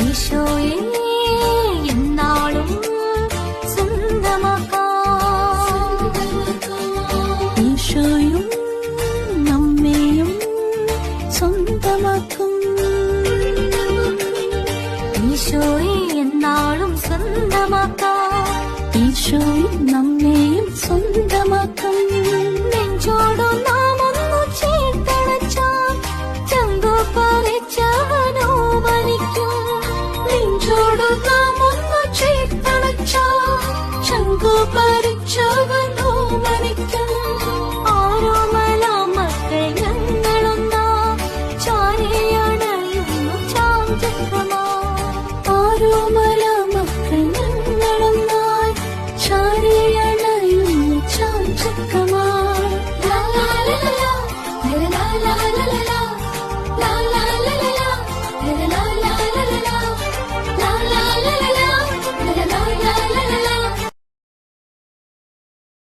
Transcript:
ഈശോയെ എന്നാളും സ്വന്തമാക്കാം, ഈശോയും നമ്മെയും സ്വന്തമാക്കും. ഈശോയെ എന്നാളും സ്വന്തമാക്കാം, ഈശോയും നമ്മെയും സ്വന്തമാക്കും. നെഞ്ചോടു നാം ഒന്നു ചേർത്തണച്ചാൽ ചങ്കു പറിച്ചവനോ വലിക്കും. നെഞ്ചോടു നാം ഒന്നു ചേർത്തണച്ചാൽ ചങ്കു പറിച്ചവനോ വലിക്കും. ആരോമല മക്കൾ ഞങ്ങളൊന്നാ ചാരയണയുന്നു ചാഞ്ചക്രമാ. ആരോമല മക്കൾ ഞങ്ങളൊന്നായി ചാരയണയുന്നു ചാഞ്ചക്രമാ.